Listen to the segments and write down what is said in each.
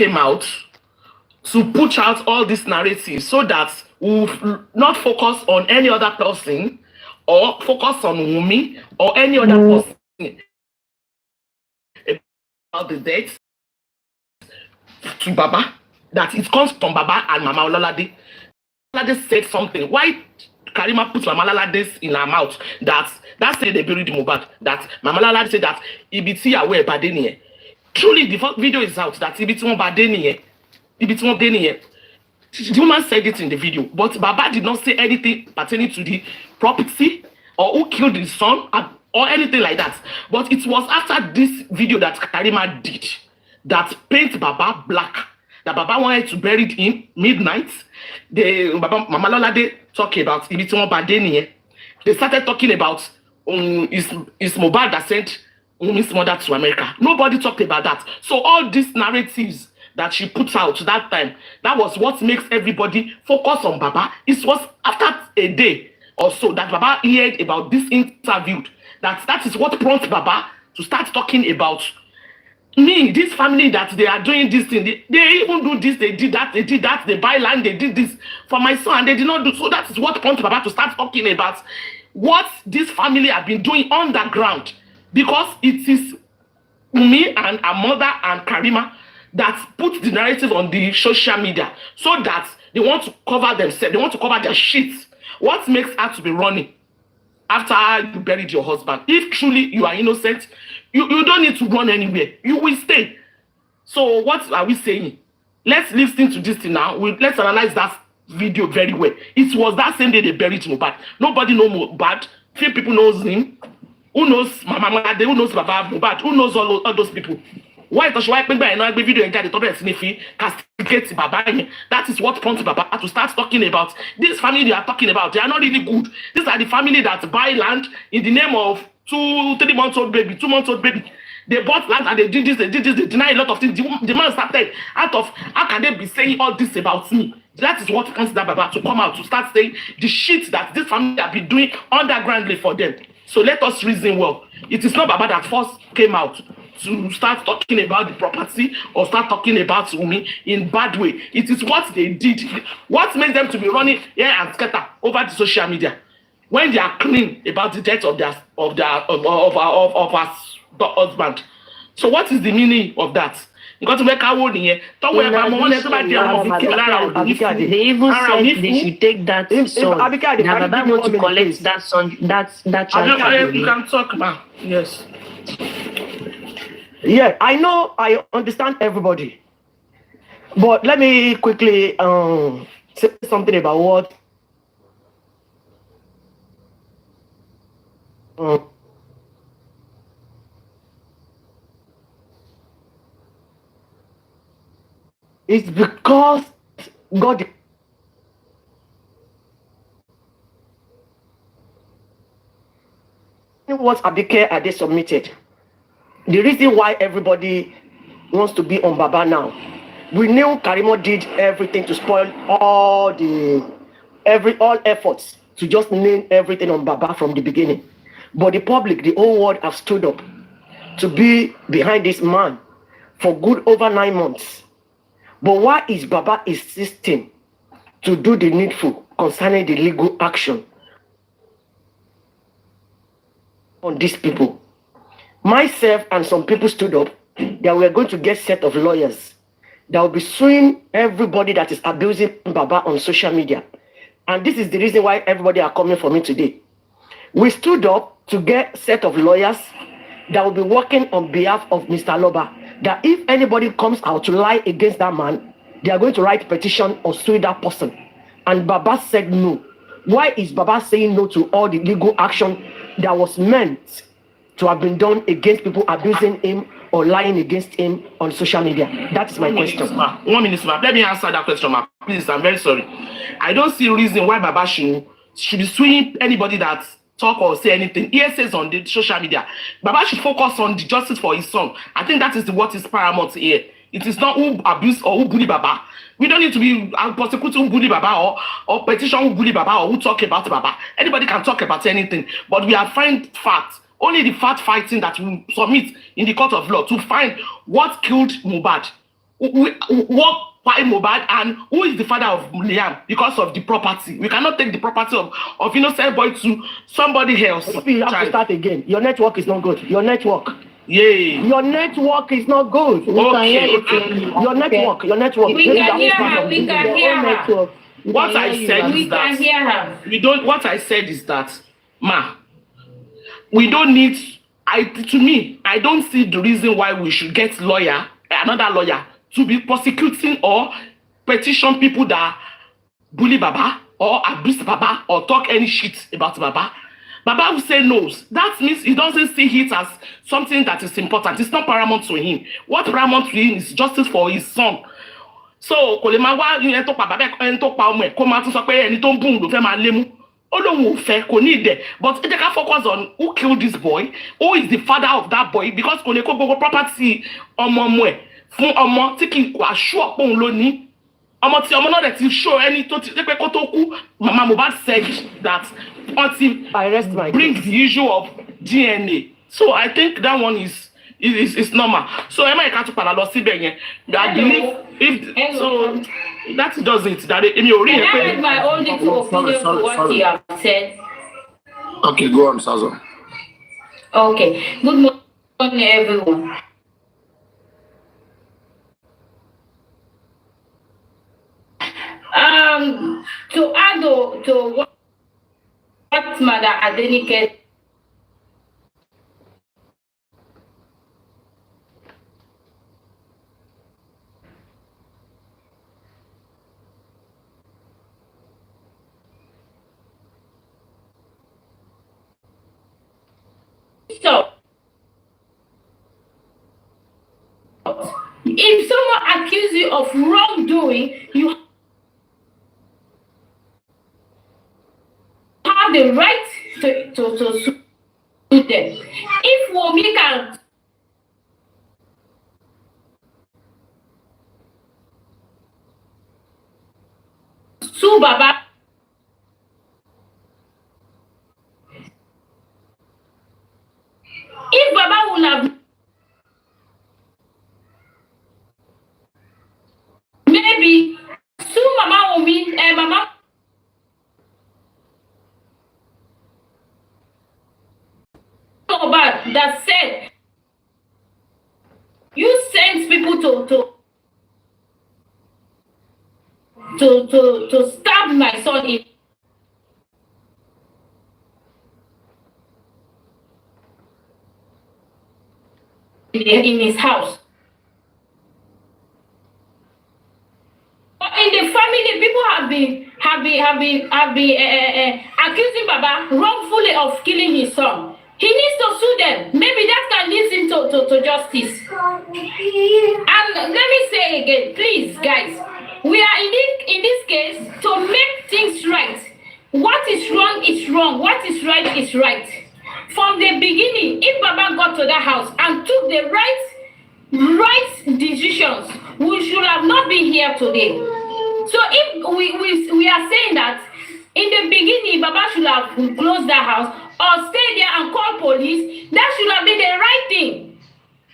came out to push out all these narratives so that we'll not focus on any other person or focus on Wummi or any other person about the death to Baba, that it comes from Baba and Mama Ololade. Ololade said something. Why Karima put Mama Ololade in her mouth? That day they buried Mohbad. That Mama Ololade said that Ibiti away Badeniye. Truly, the video is out that Ibiti won Badeniye. Ibiti won Badeniye. The woman said it in the video, but Baba did not say anything pertaining to the property or who killed his son or anything like that. But it was after this video that Karima did that paint Baba black. That Baba wanted to bury him midnight. Mama Ololade talked about Ibiti won Badeniye. They started talking about is Mohbad that sent Wummi's mother to America. Nobody talked about that. So all these narratives that she put out that time, that was what makes everybody focus on Baba. It was after a day or so that Baba heard about this interview. That is what prompted Baba to start talking about me, this family, that they are doing this thing. They even do this, they did that, they buy land, they did this for my son, and they did not do. So that is what prompted Baba to start talking about what this family have been doing underground. Because it is me and her mother and Karima that put the narrative on the social media so that they want to cover themselves, they want to cover their shit. What makes her to be running after you buried your husband? If truly you are innocent, you don't need to run anywhere. You will stay. So what are we saying? Let's listen to this thing now. Let's analyze that video very well. It was that same day they buried Mohbad. Nobody knows Mohbad. Few people knows him. Who knows Mama Made? Who knows Baba Mohbad? Who knows all those people? Why does she video and get the castigate Baba? That is what prompted Baba to start talking about this family they are talking about. They are not really good. These are the family that buy land in the name of 2-3 months old baby, 2 months old baby. They bought land and they did this, they deny a lot of things. The man started out of, how can they be saying all this about me? That is what prompted that Baba to come out to start saying the shit that this family have been doing undergroundly for them. So let us reason well. It is not Baba that first came out to start talking about the property or start talking about Wummi in bad way. It is what they did. What makes them to be running here and scatter over the social media when they are clean about the death of our husband. So what is the meaning of that? Because they even said they should take that son. Now Baba want to collect that son, that child. You can talk, ma. Yes. Yeah, I know, I understand everybody. But let me quickly say something about what it's because God what Abike are they submitted. The reason why everybody wants to be on Baba now, we knew Karimot did everything to spoil all efforts to just name everything on Baba from the beginning. But the public, the whole world have stood up to be behind this man for good over 9 months. But why is Baba insisting to do the needful concerning the legal action on these people? Myself and some people stood up that we are going to get a set of lawyers that will be suing everybody that is abusing Baba on social media. And this is the reason why everybody are coming for me today. We stood up to get a set of lawyers that will be working on behalf of Mr. Aloba, that if anybody comes out to lie against that man, they are going to write a petition or sue that person. And Baba said no. Why is Baba saying no to all the legal action that was meant to have been done against people abusing him or lying against him on social media? That is my question. 1 minute, ma. Let me answer that question, ma. Please, I'm very sorry. I don't see a reason why Baba should be suing anybody that talk or say anything. He says on the social media, Baba should focus on the justice for his son. I think that is what is paramount here. It is not who abuse or who bully Baba. We don't need to be prosecuting who bully Baba or petition who bully Baba or who talk about Baba. Anybody can talk about anything, but we are find facts. Only the fact fighting that we submit in the court of law to find what killed Mohbad. work by Mohbad, and who is the father of Lieinh because of the property. We cannot take the property of innocent boy to somebody else. You have to start again. Your network is not good. Your network. Yeah. Your network is not good. Okay. Your network. We can hear her. We can hear her. What I said is that we can hear her. We don't. What I said is that, ma, we don't need. To me, I don't see the reason why we should get another lawyer, to be prosecuting or petition people that bully Baba or abuse Baba or talk any shit about Baba. Baba will say no. That means he doesn't see it as something that is important. It's not paramount to him. What paramount to him is justice for his son. So, kò lè máa wá ẹni tó pa bàbá ẹni tó pa ọmọ ẹ̀ kó máa tún sọ pé ẹni tó ń bùn ló fẹ́ máa lé mú. Ó lóun ò fẹ́, kò ní ìdẹ̀. But ẹ jẹ́ ká focus on who killed this boy, who is the father of that boy, because kò lè kó gbogbo property ọmọ ẹ̀ fún ọmọ tí kì í kó aṣọ òun ló ní. Ọmọ tí ọmọ náà dẹ̀ ti show ẹni tó ti pé kó tó kú. Mama Mohbad said that until bring the issue of DNA. So I think that one is normal. So ẹ má yẹ ká tún padà lọ síbẹ̀ yẹn. I believe if so that does it. That èmi ò rí yẹn pé. Can I read my own little opinion to what you have said? Okay, go on, Sazo. Okay. Good morning, everyone. To add to what Mother Adenike so if someone accuses you of wrongdoing, you have the right to sue them. If Wummi can sue Baba, if Baba will have maybe sue Mama Wummi and Mama that said you send people to stab my son in his house. But in the family, people have been accusing Baba wrongfully of killing his son. He needs to sue them. Maybe that can lead him to justice. And let me say again, please, guys, we are in this case to make things right. What is wrong is wrong. What is right is right. From the beginning, if Baba got to that house and took the right decisions, we should have not been here today. So if we are saying that in the beginning, Baba should have closed that house or stay there and call police, that should have been the right thing.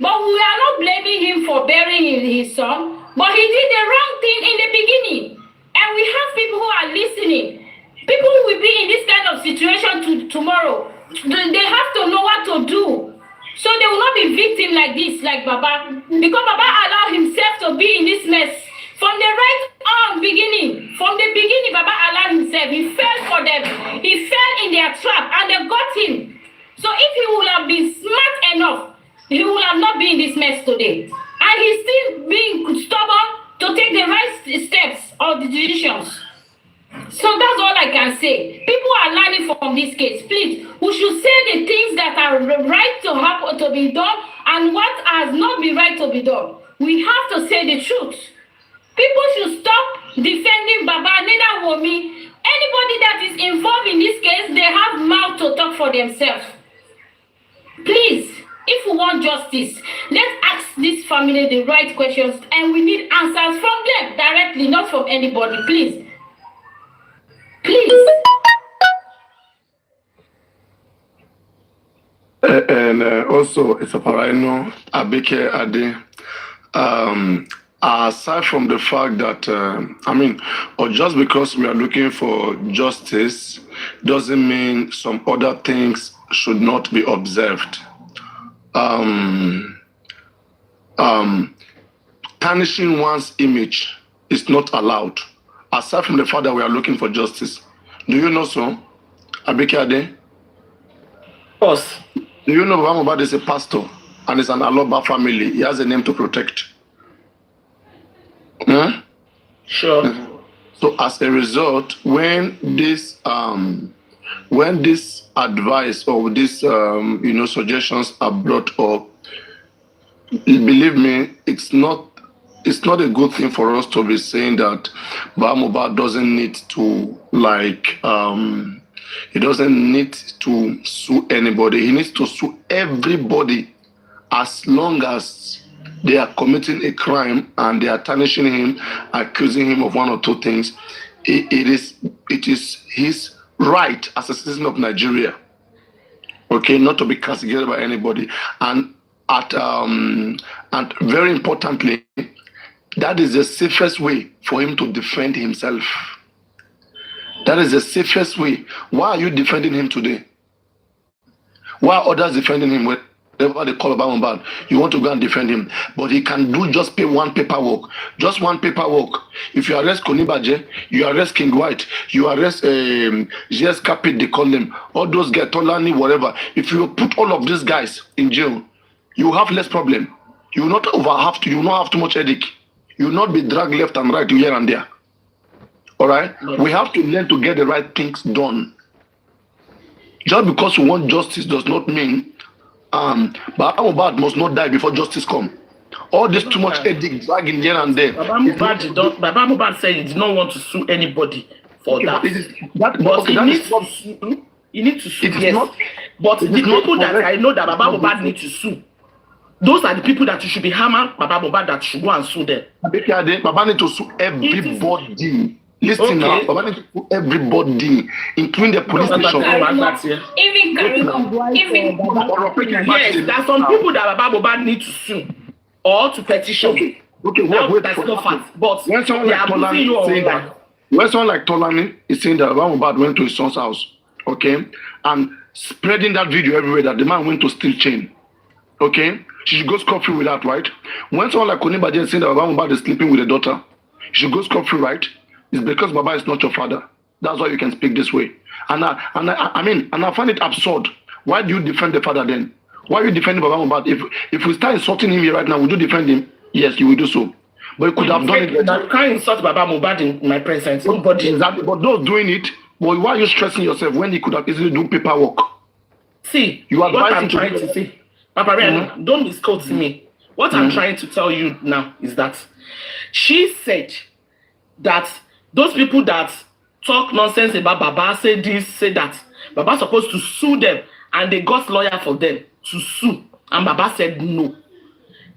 But we are not blaming him for burying his son, but he did the wrong thing in the beginning. And we have people who are listening. People will be in this kind of situation tomorrow. They have to know what to do. So they will not be victim like this, like Baba. Because Baba allowed himself to be in this mess. From the beginning, Baba allowed himself. He fell for them. He fell in their trap and they got him. So if he would have been smart enough, he would have not been in this mess today. And he's still being stubborn to take the right steps or the decisions. So that's all I can say. People are learning from this case. Please, we should say the things that are right to happen, to be done, and what has not been right to be done. We have to say the truth. People should stop defending Baba, neither Wummi. Anybody that is involved in this case, they have mouth to talk for themselves. Please, if we want justice, let's ask this family the right questions, and we need answers from them directly, not from anybody. Please. Please. And also, it's a parano, Abike Ade. Aside from the fact that, or just because we are looking for justice doesn't mean some other things should not be observed. Um, Tarnishing one's image is not allowed. Aside from the fact that we are looking for justice. Do you know so? Abikade? Of course. Do you know Baba is a pastor and it's an Aloba family? He has a name to protect. Sure. So as a result, when this advice or this suggestions are brought up, believe me, it's not a good thing for us to be saying that Baba doesn't need to he doesn't need to sue anybody. He needs to sue everybody as long as they are committing a crime and they are tarnishing him, accusing him of one or two things. It is his right as a citizen of Nigeria, okay, not to be castigated by anybody. And very importantly, that is the safest way for him to defend himself. That is the safest way. Why are you defending him today? Why are others defending him? Whatever they call about bad, you want to go and defend him, but he can do just one paperwork. Just one paperwork. If you arrest Konibaje, you arrest King White, you arrest GS Capit, they call them, all those guys, Tolani, whatever. If you put all of these guys in jail, you have less problem. You will not you will not have too much headache. You will not be dragged left and right here and there. All right? We have to learn to get the right things done. Just because we want justice does not mean Baba Mohbad must not die before justice come. All this too much headache dragging here and there. Baba Mohbad said he did not want to sue anybody for that. He needs to sue. Yes. But the people that I know that Baba Mohbad needs to sue, those are the people that you should be hammer Baba Mohbad that should go and sue them. Baba need to sue everybody. Listen now, Baba need to sue everybody, including the police station. Even Karimot. Yes, there are some people that Baba Mohbad need to sue or to petition. Okay, that's not fact. But when someone like Tolani is saying that Baba Mohbad went to his son's house, okay, and spreading that video everywhere that the man went to steal chain, okay, she should go scot-free with that, right? When someone like Konibaje is saying that Baba Mohbad is sleeping with a daughter, she should go scot-free, right? It's because Baba is not your father. That's why you can speak this way. And I find it absurd. Why do you defend the father then? Why are you defending Baba Mohbad? If we start insulting him here right now, would you defend him? Yes, you will do so. But you could have done it. You can't insult Baba Mohbad in my presence. Nobody. Exactly. But those doing it, well, why are you stressing yourself when he could have easily do paperwork? See, you are what I'm trying to say. Papa, don't misquote me. What I'm trying to tell you now is that she said that those people that talk nonsense about Baba, say this, say that, Baba's supposed to sue them, and they got lawyer for them to sue, and Baba said no.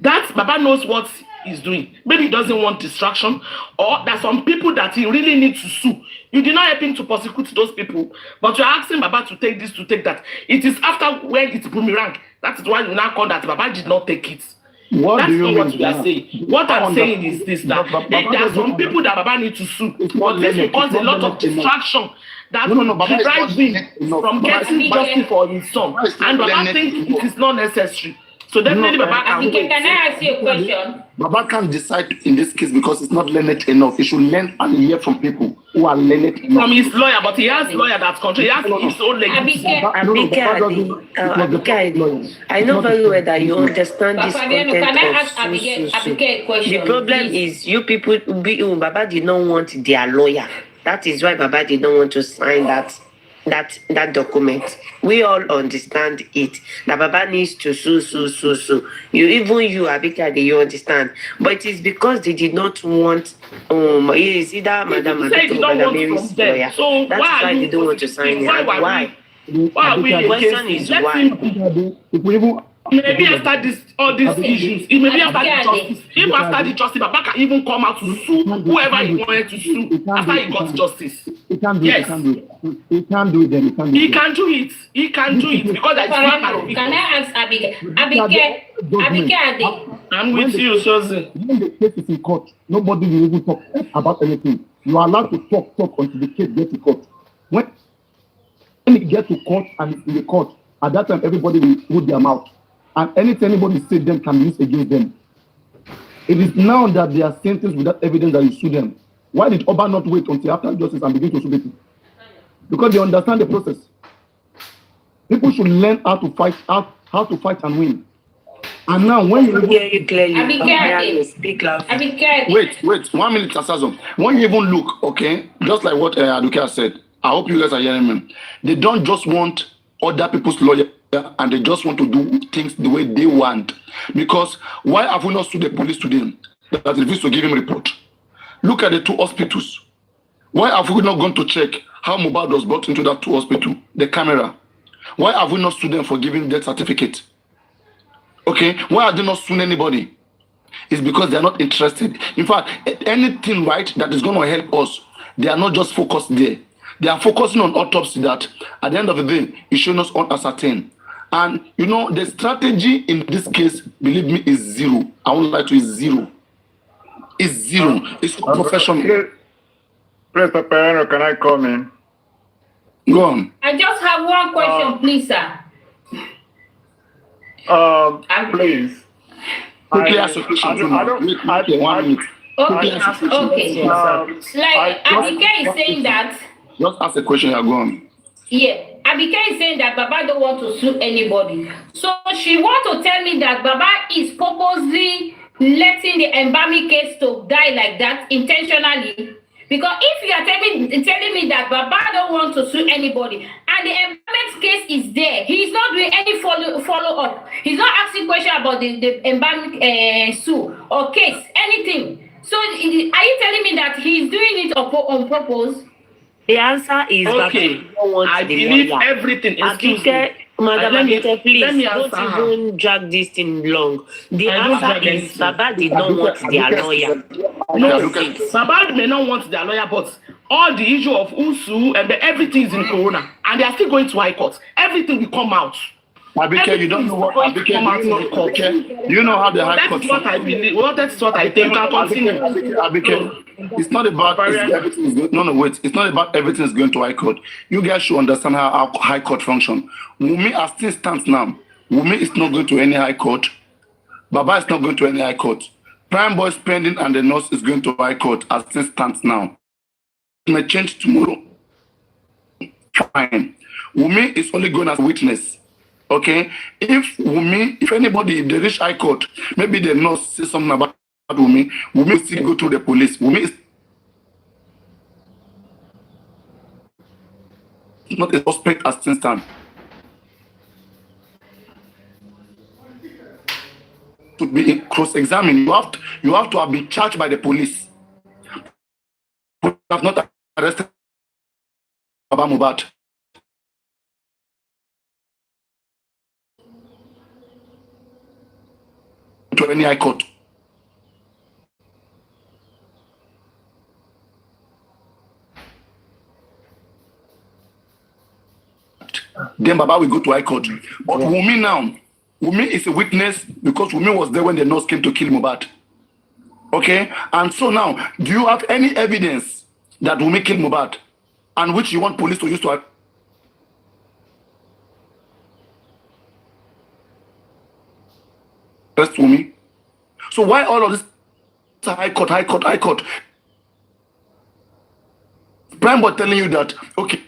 That Baba knows what he's doing. Maybe he doesn't want distraction, or there's some people that he really needs to sue. You did not help him to prosecute those people, but you're asking Baba to take this, to take that. It is after when it's boomerang. That is why you now call that Baba did not take it. That's not what we are saying. What I'm saying is this, that there are some people that Baba need to sue, but this will cause a lot of distraction that drives him from getting justice for his son. And Baba thinks it is not necessary. So definitely Baba can wait. Can I ask you a question? Baba can't decide in this case because it's not learned enough. He should learn and hear from people who are learned enough. From his lawyer, but he has lawyer that's control. He has his own legacy. Abike, I know very well that you understand this content. Can I ask Abike a question? The problem is you people, Baba did not want their lawyer. That is why Baba did not want to sign that document. We all understand it. That Baba needs to sue. You Abika, you understand. But it is because they did not want it is either Madam Mary's lawyer. So that's why they don't want to sign it. Why? The question is why? Maybe after all these issues, maybe after the justice, if after the justice, Baba can even come out to sue whoever he wanted to sue after he got justice. He can't do it. He can't do it. He can do it. He can do it because that's not. Can I ask Abike? Abike, I'm with you, Shozi. When the case is in court, nobody will even talk about anything. You are allowed to talk until the case gets to court. When it gets to court and it's in the court, at that time everybody will hold their mouth. And anything anybody says them can be used against them. It is now that they are sentenced without evidence that you sue them. Why did Oba not wait until after justice and begin to sue people? Because they understand the process. People should learn how to fight and win. And now when you hear you clearly, speak loud. Wait, 1 minute, Asazon. When you even look, okay, just like what Aduke said, I hope you guys are hearing me. They don't just want other people's lawyer and they just want to do things the way they want. Because why have we not sued the police today that refused to give him a report? Look at the 2 hospitals. Why have we not gone to check how Mohbad was brought into that 2 hospitals? The camera. Why have we not sued them for giving death certificate? Okay, why are they not suing anybody? It's because they are not interested. In fact, anything right that is going to help us, they are not just focused there. They are focusing on autopsy that at the end of the day, is showing us unascertained. And you know, the strategy in this case, believe me, is zero. I won't lie to you, is zero. It's zero. It's professional. Please, Papa, can I come in? Go on. I just have one question, please, sir. Please. Quickly ask a question. Okay. Like Abike is saying that. Just ask a question, you're gone. Yeah, Abike is saying that Baba don't want to sue anybody. So she want to tell me that Baba is purposely letting the embalming case to die like that intentionally. Because if you are telling me that Baba don't want to sue anybody and the embalming case is there, he's not doing any follow up. He's not asking question about the embalming sue or case, anything. So are you telling me that he's doing it on purpose? The answer is okay. I believe everything. Excuse me. Madam Abike, please let me don't answer even drag this thing long. The answer is Baba did not want their lawyer. No, Baba may not want their lawyer, but all the issue of Usu and everything is in Corona, and they are still going to high court. Everything will come out. Abike, you don't know what Abike, you know how the high court. That's what I believe. Well, that's what I think. I'll continue. Abike, it's not about everything is going. No, wait. It's not about everything is going to high court. You guys should understand how our high court function. Wummi, as things stands now, Wummi is not going to any high court. Baba is not going to any high court. Prime Boy spending and the nurse is going to high court as things stands now. It may change tomorrow. Fine. Wummi is only going as a witness. Okay, if anybody, they reach high court, maybe the nurse says something about Wummi will still go to the police. Wummi is not a suspect as things stand. To be cross-examined, you have to have been charged by the police. You have not arrested Baba Mohbad. To any high court. Then Baba will go to high court. But Wummi now, Wummi is a witness because Wummi was there when the nurse came to kill Mohbad. Okay? And so now, do you have any evidence that Wummi killed Mohbad and which you want police to use to arrest Wummi? So why all of this high court? Prime Boy telling you that, okay,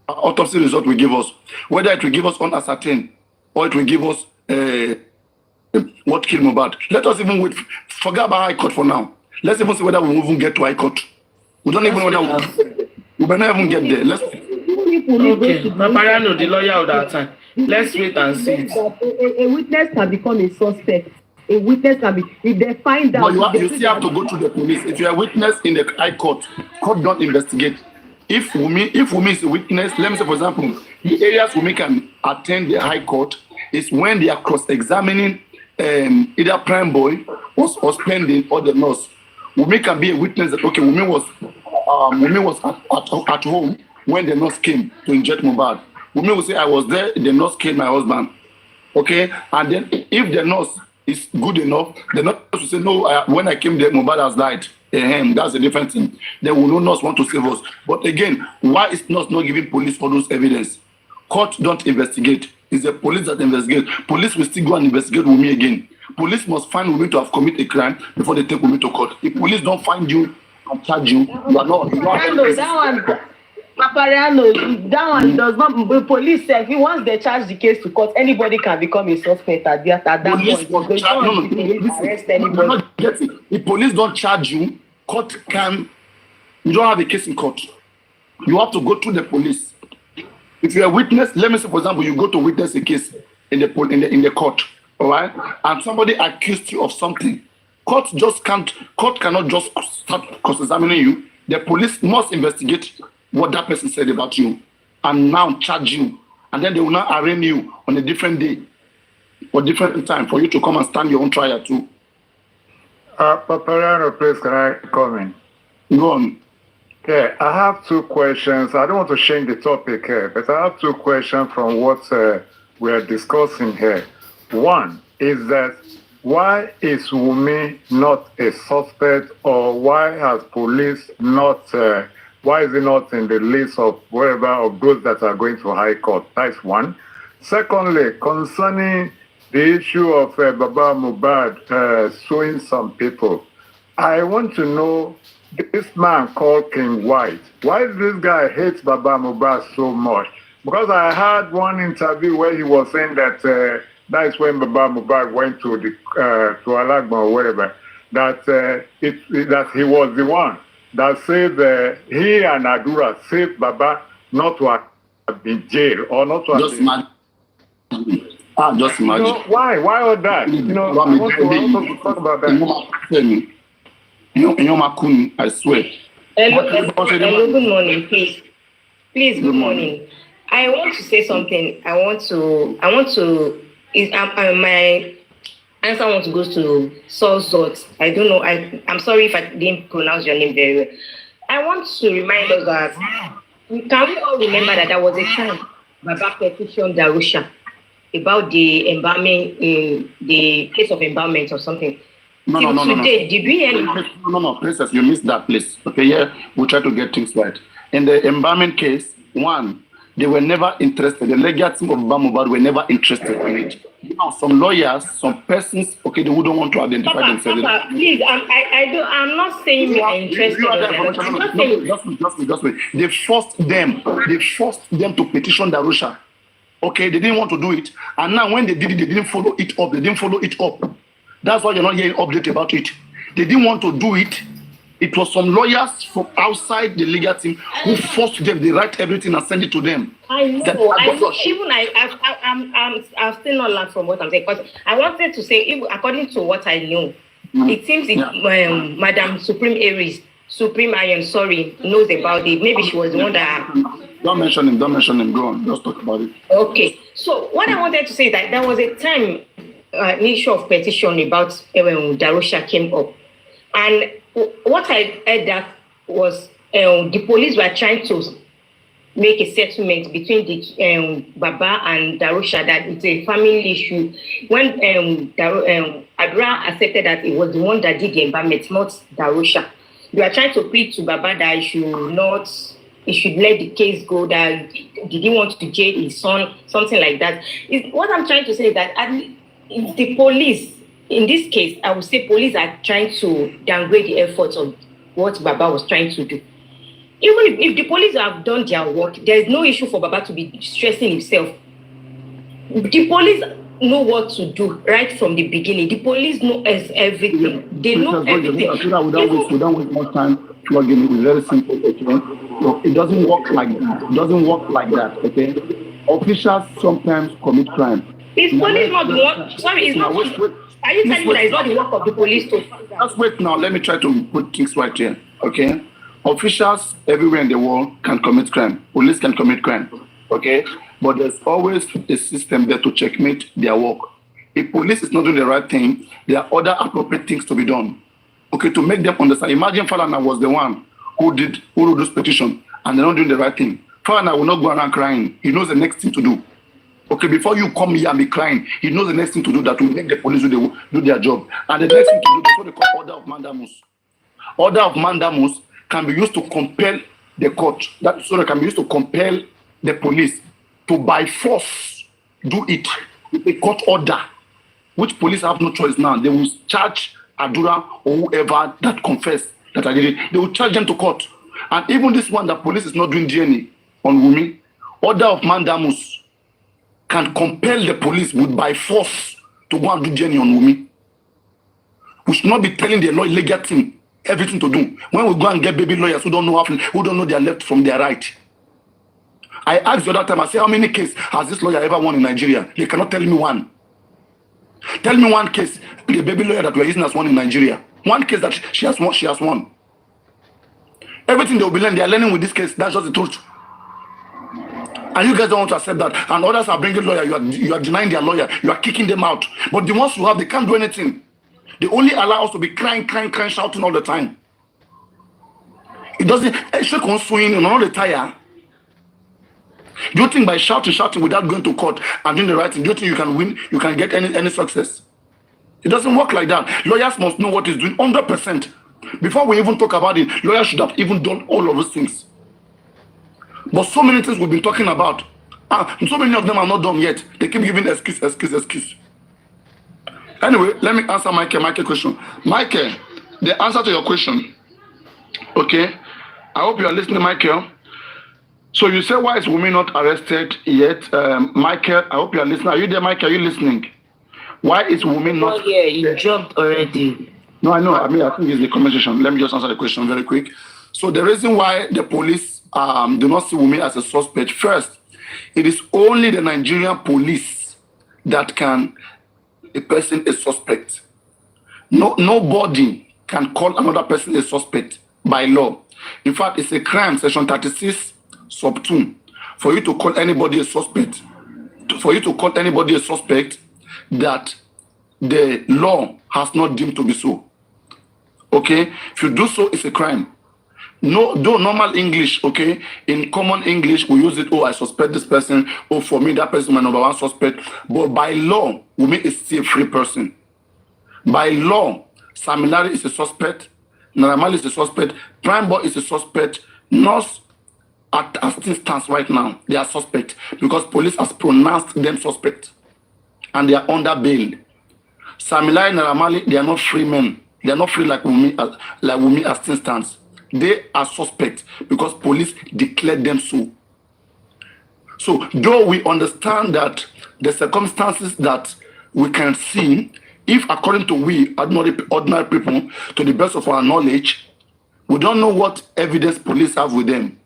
autopsy result will give us, whether it will give us unascertained or it will give us what killed Mohbad. Let us even wait. Forget about high court for now. Let's even see whether we will even get to high court. We don't even know whether we may not even get there. Let's. Okay, Mariano, the lawyer of that time. Let's wait and see. A witness can become a suspect. A witness can be, if they find out. But you still have to go to the police. If you're a witness in the high court, court don't investigate. If Wummi is a witness, let me say, for example, the areas Wummi can attend the high court is when they are cross-examining either Prime Boy or spending or the nurse. Wummi can be a witness that, okay, Wummi was at home when the nurse came to inject Mohbad. Wummi will say, I was there, the nurse killed my husband. Okay? And then if the nurse is good enough, the nurse will say, no, when I came there, Mohbad has died. That's a different thing. Then will no nurse want to save us. But again, why is nurse not giving police all those evidence? Court don't investigate. It's the police that investigate. Police will still go and investigate Wummi again. Police must find Wummi to have committed a crime before they take Wummi to court. If police don't find you and charge you, you are not. Papariano, that one does not. The police said once they charge the case to court, anybody can become a suspect at that Police point. won't charge, Arrest anybody. If police don't charge you, court can. You don't have a case in court. You have to go through the police. If you're a witness, let me say, for example, you go to witness a case in the court, all right, and somebody accused you of something. Court cannot just start cross-examining you. The police must investigate what that person said about you and now charge you, and then they will now arraign you on a different day or different time for you to come and stand your own trial too. Papariano, please, can I come in? Go on. Okay, I have two questions. I don't want to change the topic here, but I have two questions from what we are discussing here. One is that why is Wummi not a suspect, or why has police not, why is it not in the list of whatever of those that are going to High Court? That's one. Secondly, concerning the issue of Baba Mohbad suing some people, I want to know, this man called King White, why does this guy hate Baba Mohbad so much? Because I had one interview where he was saying that that is when Baba Mohbad went to the to Aloba or whatever, that that he was the one that saved he and Adura saved Baba not to have been jailed or not to have just been. Just imagine. You know, why all that? You know, I want to talk about that. I swear. Hello, good morning, please. Please, good morning. I want to say something. My answer I want to go to Salt. I don't know. I'm sorry if I didn't pronounce your name very well. I want to remind us that can we all remember that there was a time Baba petitioned Darusha about the embalming, in the case of embalmment or something. No. Did we hear? No, Princess, you missed that, please. Okay, yeah, we'll try to get things right. In the embalmment case, one, they were never interested. The legal team of Baba Mohbad were never interested in it. Now, some lawyers, some persons, okay, they wouldn't want to identify themselves. Papa, please, I'm not saying you are interested in that. Just wait. They forced them to petition Darusha. Okay, they didn't want to do it. And now when they did it, they didn't follow it up. That's why you're not hearing update about it. They didn't want to do it. It was some lawyers from outside the legal team who forced them. They write everything and send it to them. I know. I've still not learned from what I'm saying. Because I wanted to say, according to what I know, it seems Madam Supreme Aries, Supreme Iron, knows about it. Maybe she was the one that. Don't mention him. Go on. Just talk about it. Okay. So what I wanted to say is that there was a time an issue of petition about Darusha came up. And what I heard that was the police were trying to make a settlement between the Baba and Darusha that it's a family issue. When Adra accepted that it was the one that did the embalmment, not Darusha, they were trying to plead to Baba that he should let the case go, that did he want to jail his son, something like that. What I'm trying to say is that the police, in this case, I would say police are trying to downgrade the efforts of what Baba was trying to do. Even if the police have done their work, there is no issue for Baba to be stressing himself. The police know what to do right from the beginning. The police know everything. They know everything. We don't waste more time plugging it. It's very simple, okay? So it doesn't work like that. Okay? Officials sometimes commit crime. Is police not the one? Sorry, it's not. Are you telling me that it's not the work of the police to? Just wait now. Let me try to put things right here. Okay? Officials everywhere in the world can commit crime. Police can commit crime. Okay? But there's always a system there to checkmate their work. If police is not doing the right thing, there are other appropriate things to be done. Okay, to make them understand. Imagine Falana was the one who wrote this petition and they're not doing the right thing. Father will not go around crying. He knows the next thing to do. Okay, before you come here and be crying, he knows the next thing to do that will make the police do their job. And the next thing to do, that's what they call order of mandamus. Order of mandamus can be used to compel the court. That so can be used to compel the police to by force do it with a court order, which police have no choice now. They will charge Adura or whoever that confessed that I did it. They will charge them to court. And even this one, the police is not doing DNA on Wummi. Order of mandamus can compel the police with by force to go and do DNA on Wummi. We should not be telling the legal team everything to do. When we go and get baby lawyers who don't know their left from their right. I asked the other time, I said, how many cases has this lawyer ever won in Nigeria? They cannot tell me one. Tell me one case, the baby lawyer that we're using has won in Nigeria. One case that she has won. Everything they will be learning, they are learning with this case. That's just the truth. And you guys don't want to accept that. And others are bringing lawyer. You are denying their lawyer. You are kicking them out. But the ones who have, they can't do anything. They only allow us to be crying, shouting all the time. It doesn't. All the tire. Do you think by shouting without going to court and doing the right thing, do you think you can win? You can get any success? It doesn't work like that. Lawyers must know what he's doing 100%. Before we even talk about it, lawyers should have even done all of those things. But so many things we've been talking about, and so many of them are not done yet. They keep giving excuse. Anyway, let me answer Michael question. Michael, the answer to your question. Okay, I hope you are listening, Michael. So you say, why is Wummi not arrested yet? Michael, I hope you are listening. Are you there, Michael? Are you listening? Why is Wummi not? Oh, yeah, you jumped already. No, I know. I think it's the conversation. Let me just answer the question very quick. So the reason why the police do not see Wummi as a suspect, first, it is only the Nigerian police that can a person a suspect. Nobody can call another person a suspect by law. In fact, it's a crime, section 36, sub 2, for you to call anybody a suspect. For you to call anybody a suspect that the law has not deemed to be so. Okay? If you do so, it's a crime. No, though normal English, okay, in common English, we use it, oh, I suspect this person, oh, for me, that person is my number one suspect. But by law, Wummi is still a free person. By law, Samilari is a suspect, Naramali is a suspect, Prime Boy is a suspect, Nurse, as things stands right now, they are suspect because police has pronounced them suspect and they are under bail. Samilari and Naramali, they are not free men. They are not free like Wummi as things stands. They are suspect because police declared them so. So, though we understand that the circumstances that we can see, if according to we, ordinary people, to the best of our knowledge, we don't know what evidence police have with them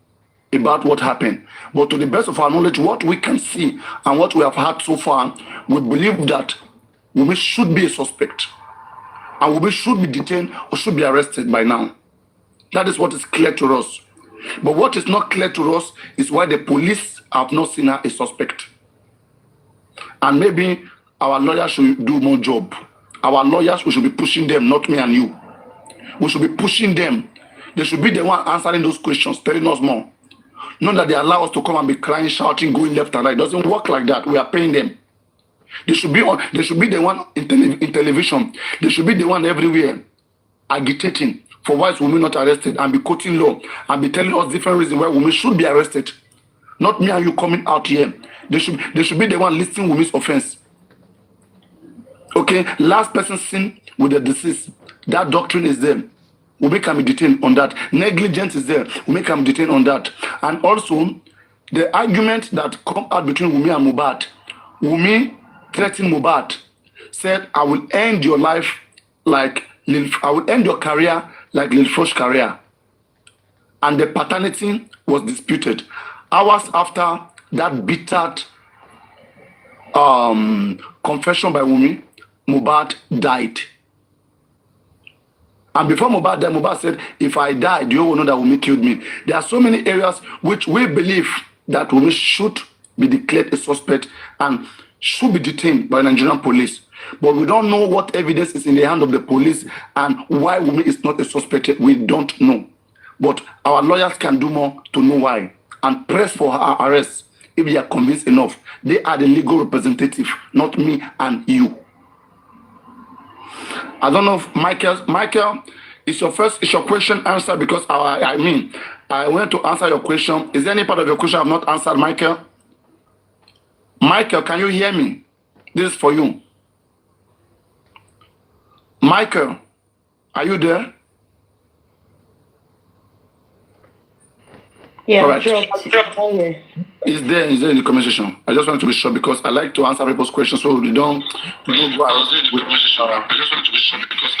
about what happened. But to the best of our knowledge, what we can see and what we have heard so far, we believe that Wummi should be a suspect. And Wummi should be detained or should be arrested by now. That is what is clear to us. But what is not clear to us is why the police have not seen her a suspect. And maybe our lawyers should do more job. Our lawyers, we should be pushing them, not me and you. We should be pushing them. They should be the one answering those questions, telling us more. Not that they allow us to come and be crying, shouting, going left and right. It doesn't work like that. We are paying them. They should be the one in television. They should be the one everywhere agitating for why is Wummi not arrested and be quoting law and be telling us different reasons why Wummi should be arrested. Not me and you coming out here. They should be the one listing Wummi's offense. Okay, last person seen with the deceased. That doctrine is there. Wummi can be detained on that. Negligence is there. Wummi can be detained on that. And also, the argument that come out between Wummi and Mohbad. Wummi threatened Mohbad, said, I will end your life like I will end your career like Lil Frosh's career. And the paternity was disputed. Hours after that bitter confession by Wummi, Mohbad died. And before Mohbad died, Mohbad said, if I die, do you all know that Wummi killed me? There are so many areas which we believe that Wummi should be declared a suspect and should be detained by Nigerian police. But we don't know what evidence is in the hand of the police and why Wummi is not a suspect. We don't know. But our lawyers can do more to know why. and press for her arrest if they are convinced enough. They are the legal representative, not me and you. I don't know if Michael, is your question answered? Because I went to answer your question. Is there any part of your question I have not answered, Michael? Michael, can you hear me? This is for you. Michael, are you there? Yeah, all right. sure. Is there in the conversation? I just want to be sure because I like to answer people's questions so we don't go out with the conversation. I just want to be sure because.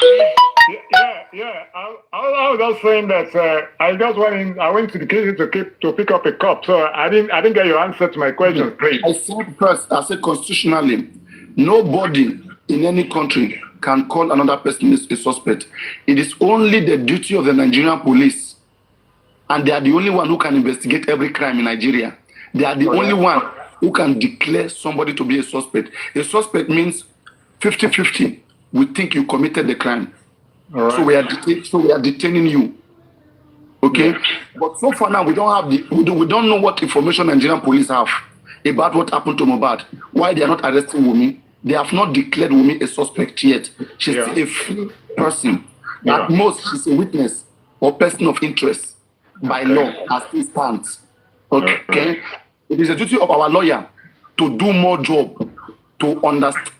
Yeah. I was just saying that I went to the kitchen to pick up a cup, so I didn't get your answer to my question. Please. I said constitutionally, nobody in any country can call another person a suspect. It is only the duty of the Nigerian police, and they are the only one who can investigate every crime in Nigeria. They are the only one who can declare somebody to be a suspect. A suspect means 50-50. We think you committed the crime. Right. So we are detaining you. Okay? Yeah. But so far now we don't know what information Nigerian police have about what happened to Mohbad. Why they are not arresting Wummi. They have not declared Wummi a suspect yet. She's still a free person. At most, she's a witness or person of interest by law as it stands. Okay? It is the duty of our lawyer to do more job to understand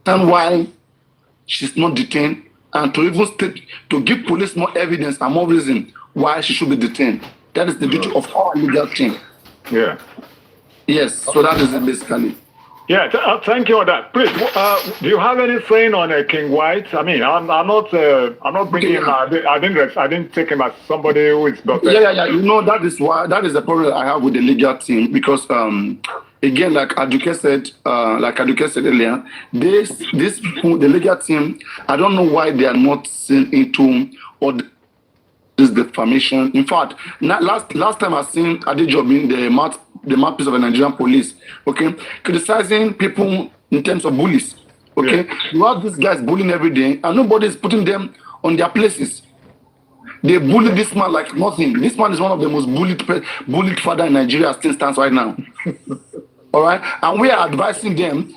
why she's not detained and to even to give police more evidence and more reason why she should be detained. That is the duty of our legal team. Yeah. Yes. So that is it basically. Yeah, thank you on that. Please, do you have any saying on King White? I mean, I'm not bringing him. I didn't take him as somebody who is better. Yeah. You know that is the problem I have with the legal team because again, like Aduke said earlier, this people, the legal team, I don't know why they are not seen into all this defamation. In fact, last time I seen Adejobi, the mouthpiece of the Nigerian police, okay, criticizing people in terms of bullies. Okay, you have these guys bullying every day, and nobody is putting them on their places. They bully this man like nothing. This man is one of the most bullied father in Nigeria still stands right now. All right, and we are advising them.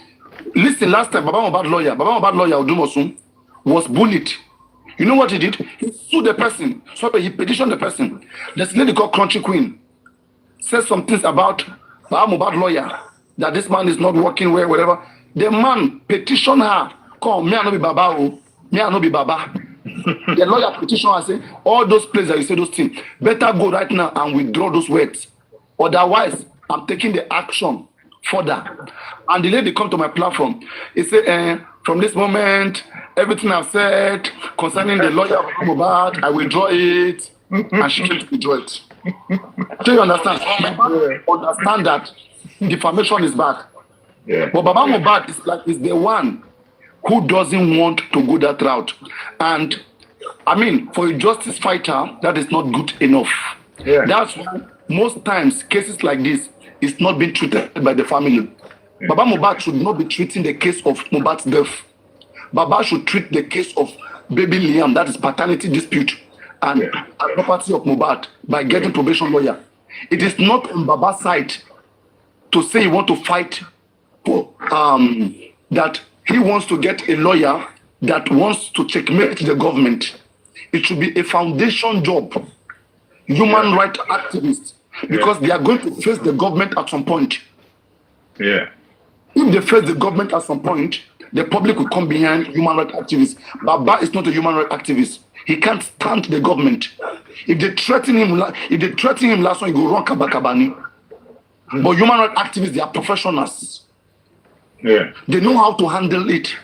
Listen, last time Baba Mohbad lawyer Odumosun was bullied. You know what he did? He sued the person. Sorry, he petitioned the person. There's a lady called Crunchy Queen. Said some things about Baba Mohbad lawyer that this man is not working well, whatever. The man petitioned her. Come, me I no be Baba, oh. Me I no be Baba. The lawyer petitioned her say, all those places that you say those things, better go right now and withdraw those words. Otherwise, I'm taking the action further. And the lady come to my platform. He said, from this moment, everything I've said concerning the lawyer of Mohbad, I withdraw it. And she came to withdraw it. Do you understand? Understand that defamation is bad. Yeah. But Baba Mohbad is the one who doesn't want to go that route. And I mean, for a justice fighter, that is not good enough. Yeah. That's why most times cases like this is not being treated by the family. Yeah. Baba Mohbad should not be treating the case of Mohbad's death. Baba should treat the case of baby Lieinh, that is paternity dispute, and property of Mohbad by getting probation lawyer. It is not on Baba's side to say he want to fight for that he wants to get a lawyer that wants to checkmate the government. It should be a foundation job, human rights activists, because they are going to face the government at some point. Yeah. If they face the government at some point, the public will come behind human rights activists. Baba is not a human rights activist. He can't stand the government. If they threaten him last one, he go run kabakabani. But human rights activists, they are professionals. Yeah. They know how to handle it.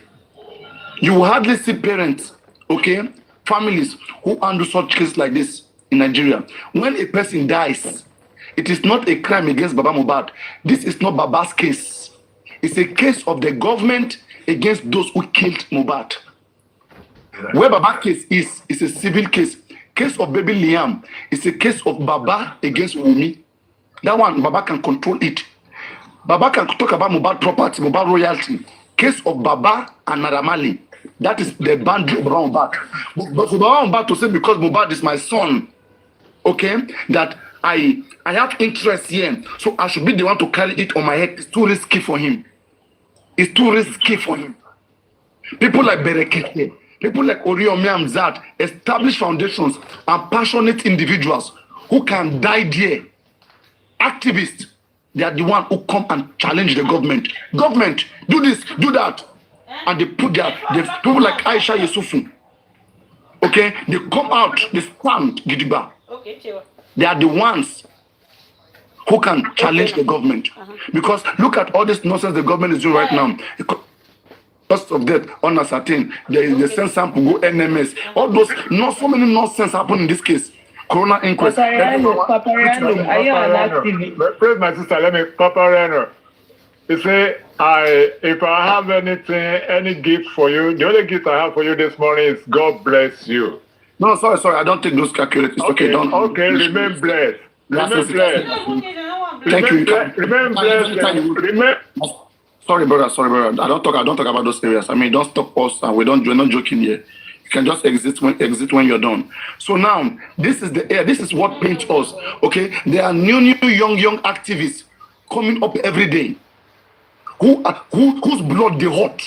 You will hardly see parents, okay, families who handle such cases like this in Nigeria. When a person dies, it is not a crime against Baba Mohbad. This is not Baba's case. It's a case of the government against those who killed Mohbad. Where Baba's case is a civil case. Case of baby Lieinh is a case of Baba against Wummi. That one, Baba can control it. Baba can talk about Mohbad property, Mohbad royalty. Case of Baba and Naramali. That is the boundary of Mohbad. But for Baba Mohbad to say because Mohbad is my son, okay, that I I have interest here, so I should be the one to carry it on my head. It's too risky for him. It's too risky for him. People like Berekete, people like Oriomi Amzat, established foundations and passionate individuals who can die there. Activists, they are the one who come and challenge the government. Government, do this, do that. And they put their people like Aisha Yusufu. Okay, they come out, they stand Gidigba. They are the ones who can challenge the government. Because look at all this nonsense the government is doing right now. Cost of death unascertained. There is the sense sample go NMS. All those, not so many nonsense happen in this case. Corona inquest. Paparano, are you an activist? Praise my sister, let me, Paparano. You say, if I have anything, any gift for you, the only gift I have for you this morning is God bless you. No, sorry, I don't take those calculations. Okay, don't. Okay, remain blessed. Remain blessed. Thank you. Remain blessed. Sorry, brother. I don't talk about those areas. I mean, don't stop us, and we're not joking here. You can just exit when you're done. So now, this is the air. This is what paints us. Okay, there are new young activists coming up every day. Whose blood they hot.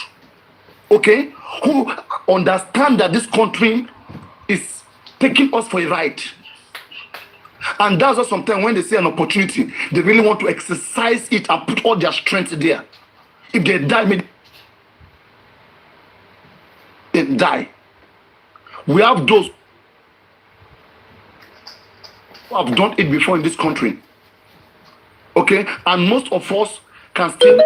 Okay, who understand that this country is taking us for a ride. And that's why sometimes when they see an opportunity, they really want to exercise it and put all their strength there. If they die, they die. We have those who have done it before in this country. Okay? And most of us can still...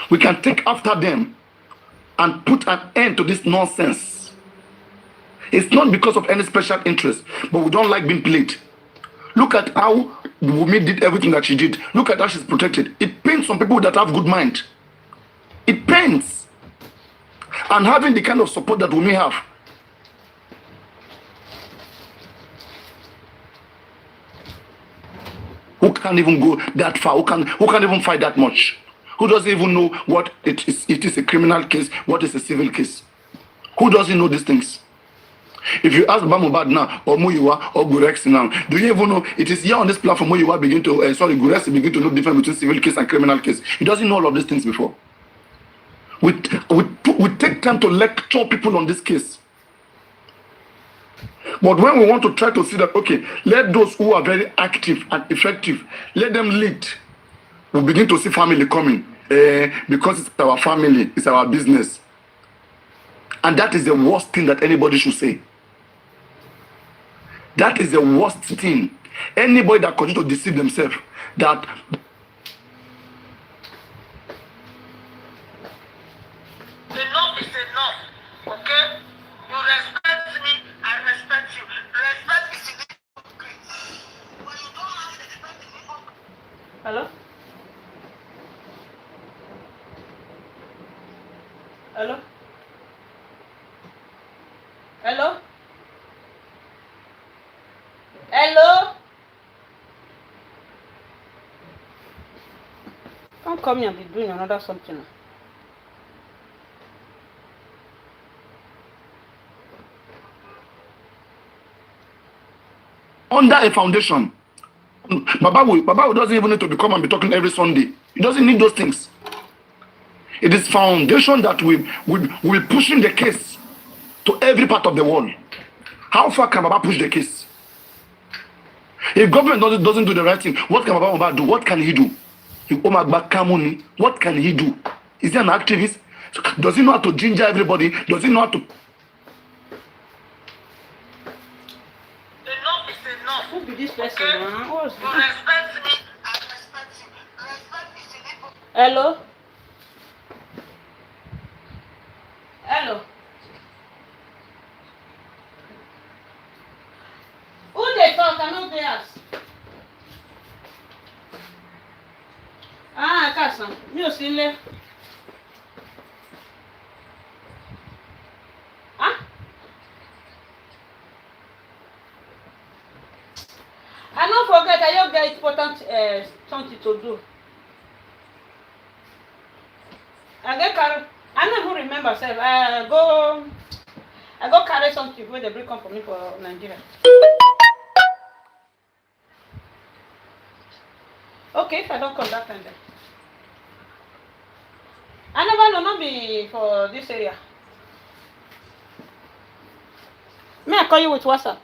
We can take after them and put an end to this nonsense. It's not because of any special interest, but we don't like being played. Look at how Wummi did everything that she did. Look at how she's protected. It pains some people that have good mind. It pains. And having the kind of support that Wummi have. Who can't even go that far? Who can't even fight that much? Who doesn't even know what it is a criminal case, what is a civil case? Who doesn't know these things? If you ask Bamubad now, or Muyiwa, or Gurex now, do you even know it is here on this platform Muyiwa Gurex begin to know the difference between civil case and criminal case? He doesn't know all of these things before. We take time to lecture people on this case. But when we want to try to see that, okay, let those who are very active and effective, let them lead. We begin to see family coming because it's our family, it's our business. And that is the worst thing that anybody should say. That is the worst thing. Anybody that continues to deceive themselves, that enough is enough, okay? You respect me, I respect you. Respect is the hypocrite. When you don't have respect is hypocrite. Hello? Hello? Hello? Hello? Don't come here and be doing another something. under a foundation, Baba doesn't even need to become and be talking every Sunday. He doesn't need those things. It is foundation that will pushing the case to every part of the world. How far can Baba push the case? If government doesn't do the right thing, what can Baba do? What can he do? What can he do? Is he an activist? Does he know how to ginger everybody? Does he know how to... Enough is enough. Who be this person? Okay? What's You respect me, I respect you. Respect is the hypocrite. Hello? Hello? Who they talk? I know they ask. Ah, Kassan. You still there? Huh? I don't forget, I don't get important something to do. I get carry. I don't even remember self. I go carry something where they bring come for me for Nigeria. Okay, if I don't come that time then. I never know, not be for this area. May I call you with WhatsApp?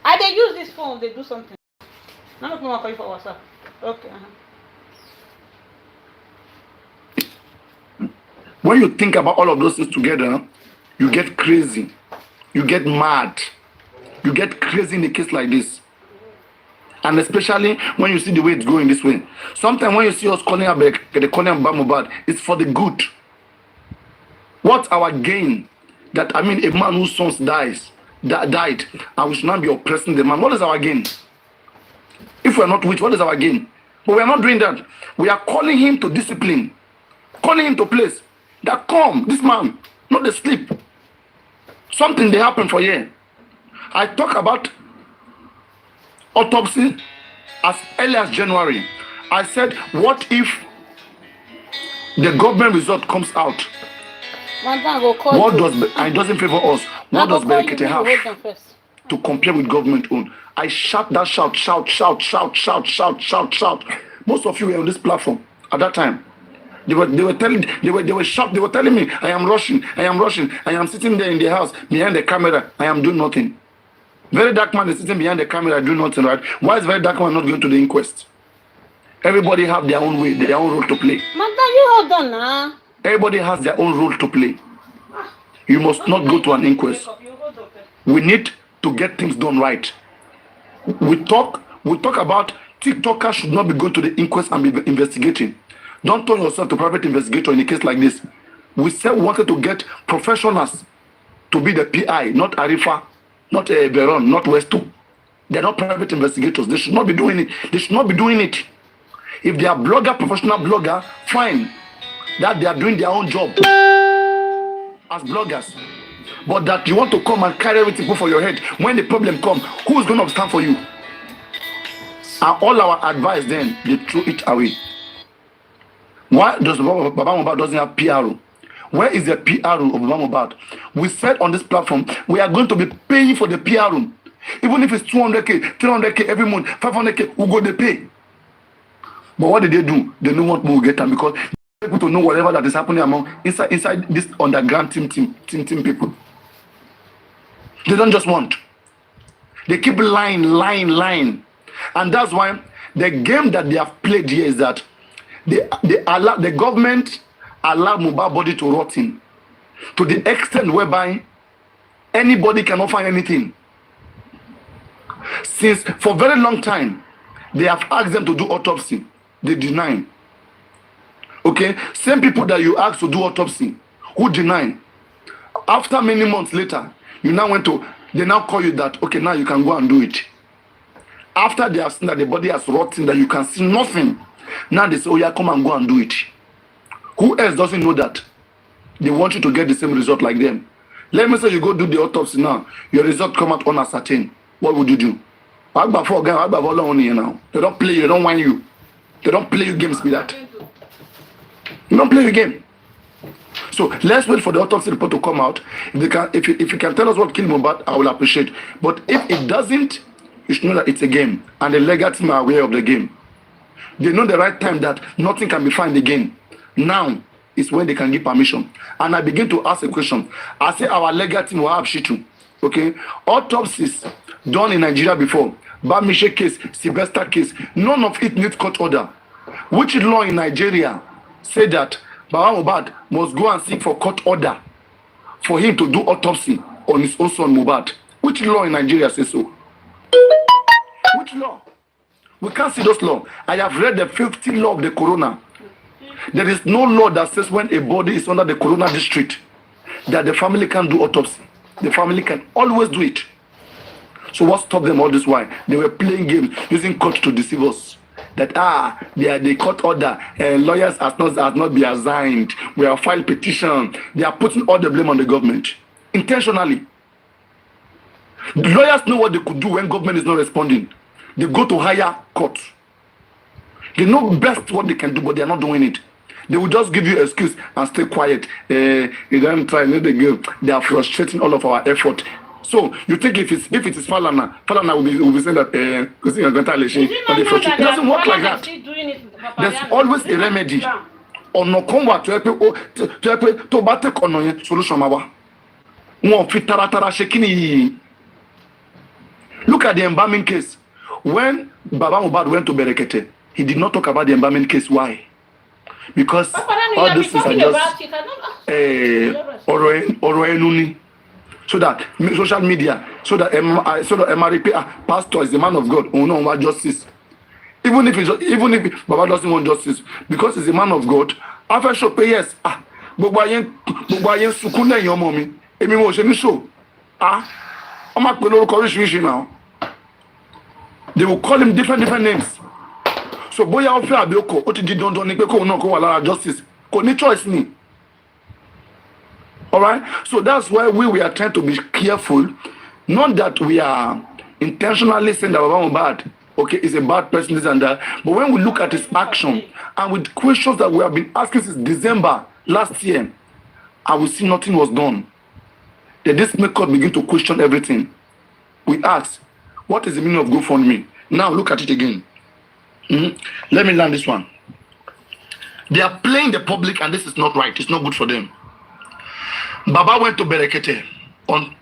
I they use this phone, they do something. Now look, me I call you for WhatsApp. Okay. When you think about all of those things together, you get crazy. You get mad. You get crazy in a case like this. And especially when you see the way it's going this way. Sometimes when you see us calling about Mohbad, it's for the good. What's our gain? That a man whose son died, and we should not be oppressing the man. What is our gain? If we are not rich, what is our gain? But we are not doing that. We are calling him to discipline, calling him to place. That calm, this man, not the sleep. Something they happen for here. I talk about autopsy as early as January. I said, what if the government result comes out? What does it doesn't favor us? What does Berekete have to compare with government own? I shout. Most of you were on this platform at that time. They were telling me, I am rushing. I am sitting there in the house behind the camera. I am doing nothing. Very dark man is sitting behind the camera doing nothing, right? Why is very dark man not going to the inquest? Everybody have their own way, their own role to play. You hold on now. Everybody has their own role to play. You must not go to an inquest. We need to get things done right. We talk about TikTokers should not be going to the inquest and be investigating. Don't turn yourself to private investigator in a case like this. We said we wanted to get professionals to be the PI, not Arifa, not Veron, not Westo. They're not private investigators. They should not be doing it. If they are professional blogger, fine. That they are doing their own job as bloggers. But that you want to come and carry everything for your head. When the problem comes, who is going to stand for you? And all our advice then, they threw it away. Why does Baba Mohbad doesn't have PRO? Where is the PRO of Baba Mohbad? We said on this platform, we are going to be paying for the PRO. Even if it's 200K, 300K every month, 500K, we'll go to pay. But what did they do? They don't want more get them because people to know whatever that is happening among inside this underground team people. They don't just want. They keep lying. And that's why the game that they have played here is that the government allow Mohbad body to rot in to the extent whereby anybody cannot find anything. Since for a very long time, they have asked them to do autopsy. They deny. Okay, same people that you asked to do autopsy, who deny. After many months later, they now call you that, okay, now you can go and do it. After they have seen that the body has rotten, that you can see nothing, now they say, oh yeah, come and go and do it. Who else doesn't know that? They want you to get the same result like them. Let me say you go do the autopsy now, your result come out unascertained. What would you do? They don't play you, they don't whine you. They don't play you games with that. You don't play the game. So let's wait for the autopsy report to come out. If you can tell us what killed Mohbad, I will appreciate. But if it doesn't, you should know that it's a game. And the legal team are aware of the game. They know the right time that nothing can be found again. Now is when they can give permission. And I begin to ask a question. I say our legal team will have Shitu. Okay? Autopsies done in Nigeria before. Bamishe case, Sylvester case, none of it needs court order. Which law in Nigeria say that Baba Mohbad must go and seek for court order for him to do autopsy on his own son Mohbad? Which law in Nigeria says so? Which law? We can't see those laws. I have read the 50 law of the corona. There is no law that says when a body is under the corona district that the family can do autopsy. The family can always do it. So what stopped them all this while? They were playing games, using court to deceive us. That the court order, lawyers has not been assigned. We have filed petition. They are putting all the blame on the government intentionally. The lawyers know what they could do when government is not responding. They go to higher court. They know best what they can do, but they are not doing it. They will just give you an excuse and stay quiet. You don't try, they are frustrating all of our effort. So you think if it is Falana will be saying that it doesn't work like that. There's always a remedy. Ọ̀nà kan wà tó yẹ pé tó bá take ọ̀nà yẹn solution máa wá. Wọn fi taratara ṣe kíni yìí. Look at the embalming case. When Baba Mohbad went to Berekete, he did not talk about the embalming case. Why? Because all these things are just ọ̀rọ̀ ẹnu ni. So that social media, so that MRP pastor is the man of God who knows about justice. Even if Baba doesn't want justice, because he's a man of God, after show pay yes. Gbogbo ayen sukun lẹ́yìn ọmọ mi. Èmi mo ṣe ní show. I'm not going to oríṣiríṣi now. They will call him different names. So bóyá ó fẹ́ àbí ó kọ̀, ó ti di dandan ni pé kóun náà kó wà lára justice. Kò ní choice ni. All right, so that's why we are trying to be careful. Not that we are intentionally saying that Baba Mohbad, okay, is a bad person, this and that. But when we look at his action and with questions that we have been asking since December last year, and we see nothing was done. Then this make us begin to question everything. We ask, what is the meaning of GoFundMe? Now look at it again. Let me learn this one. They are playing the public, and this is not right. It's not good for them. Baba went to Berekete on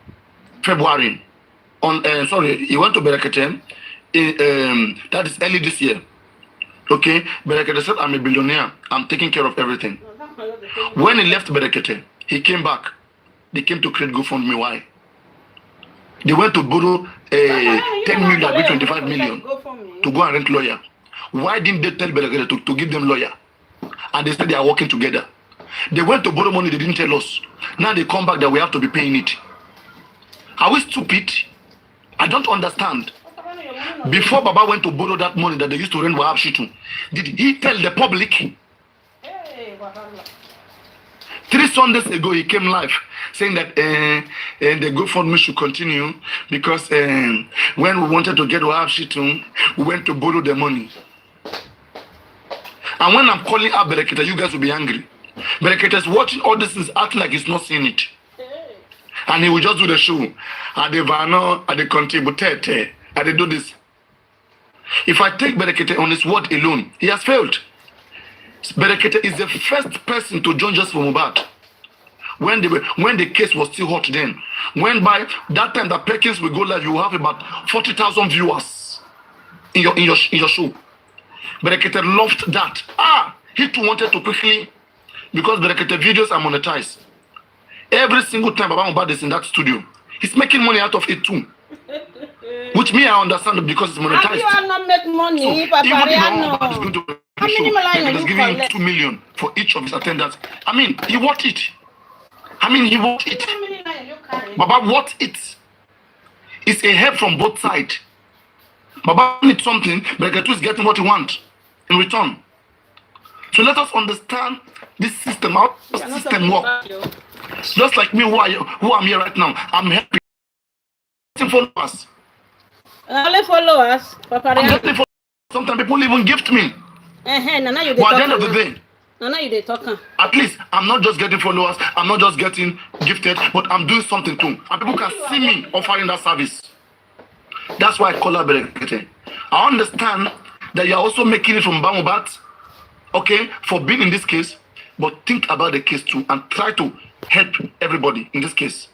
February. He went to Berekete. That is early this year. Okay, Berekete said, "I'm a billionaire. I'm taking care of everything." When he left Berekete, he came back. They came to create GoFundMe. Why? They went to borrow 10 million, 25 million to go and rent lawyer. Why didn't they tell Berekete to give them lawyer? And they said they are working together. They went to borrow money, they didn't tell us. Now they come back that we have to be paying it. Are we stupid? I don't understand. Before Baba went to borrow that money that they used to rent Wahab Shitu, did he tell the public? 3 Sundays ago, he came live saying that the GoFundMe should continue because when we wanted to get Wahab Shitu, we went to borrow the money. And when I'm calling up Berekete, you guys will be angry. Berekete is watching all this, is acting like he's not seeing it. And he will just do the show. At the Vano, at the contribute, at the do this. If I take Berekete on his word alone, he has failed. Berekete is the first person to join Just for Mohbad. When the case was still hot then. When by that time that Perkins will go live, you will have about 40,000 viewers in your show. Berekete loved that. He too wanted to quickly, because Berekete videos are monetized. Every single time Baba Mohbad is in that studio, he's making money out of it too. Which me, I understand because it's monetized. You are not make money, So, Papa even if Rihanna. Mohbad is going to How many million is you giving him collect? 2 million for each of his attendants. I mean, he want it. He want it. How many million you carry? Baba want it. It's a help from both sides. Baba needs something, but Berekete is getting what he wants in return. So let us understand this system, how the system works. Just like me, who I'm here right now, I'm happy. Followers. Only followers, Papa I'm Rihanna. getting followers. Sometimes people even gift me. Nana, you But at the end of the day, Nana, you dey talk. at least I'm not just getting followers, I'm not just getting gifted, but I'm doing something too. And people can see me offering that service. That's why I call her Berekete. I understand that you're also making it from Baba Mohbad, okay, for being in this case, but think about the case too and try to help everybody in this case.